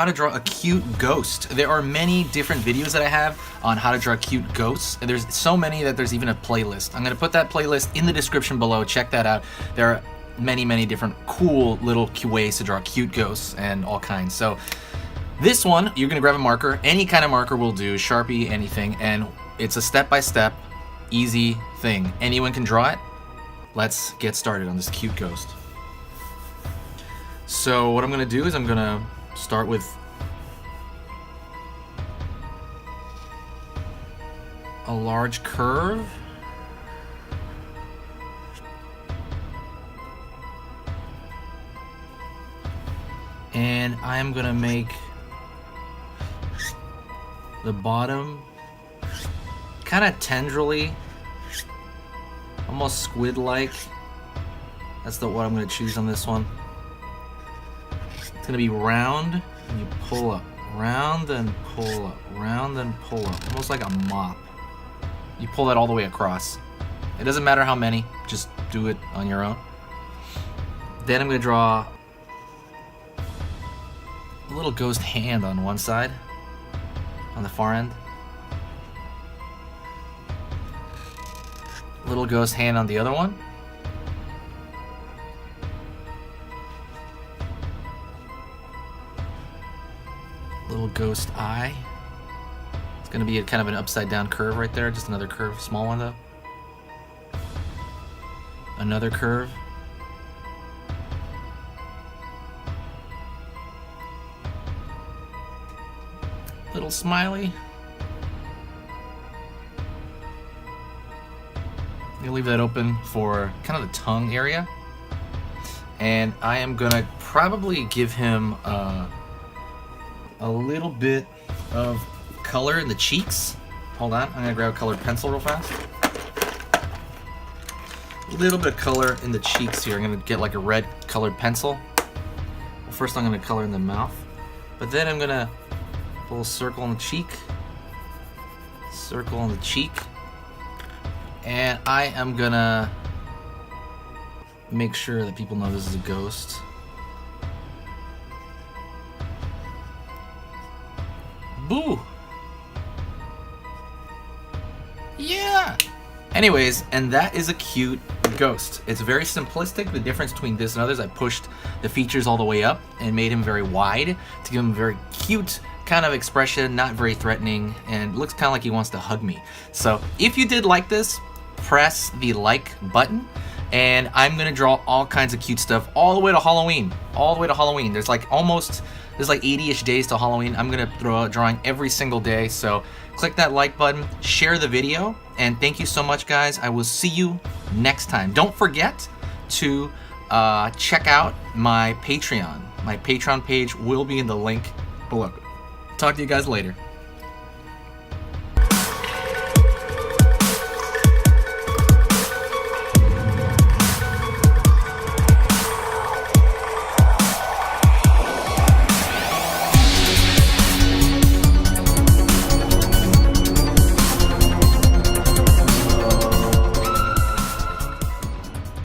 how to draw a cute ghost. There are many different videos that I have on how to draw cute ghosts. There's so many that there's even a playlist. I'm gonna put that playlist in the description below. Check that out. There are many different cool little ways to draw cute ghosts and all kinds. So this one, you're gonna grab a marker. Any kind of marker will do, Sharpie, anything, and it's a step-by-step, easy thing. Anyone can draw it. Let's get started on this cute ghost. So what I'm gonna do is I'm gonna start with a large curve. And I'm gonna make the bottom kind of tendrily, almost squid-like. That's what I'm gonna choose on this one. It's gonna be round, and you pull up, round and pull up, round and pull up, almost like a mop. You pull that all the way across. It doesn't matter how many, just do it on your own. Then I'm gonna draw a little ghost hand on one side, on the far end. Little ghost hand on the other one. Little ghost eye. It's gonna be a kind of an upside down curve right there, just another curve, small one though. Another curve. Little smiley. You leave that open for kind of the tongue area. And I am gonna probably give him a little bit of color in the cheeks. Hold on, I'm gonna grab a colored pencil real fast. A little bit of color in the cheeks here. I'm gonna get like a red colored pencil. Well, first I'm gonna color in the mouth, but then I'm gonna put a little circle on the cheek, circle on the cheek, and I am gonna make sure that people know this is a ghost. Boo! Yeah! Anyways, and that is a cute ghost. It's very simplistic. The difference between this and others, I pushed the features all the way up and made him very wide to give him a very cute kind of expression, not very threatening, and looks kind of like he wants to hug me. So if you did like this, press the like button, and I'm gonna draw all kinds of cute stuff all the way to Halloween. All the way to Halloween. There's like 80-ish days to Halloween. I'm gonna throw out drawing every single day, so click that like button, share the video, and thank you so much, guys. I will see you next time. Don't forget to check out my Patreon. My Patreon page will be in the link below. Talk to you guys later.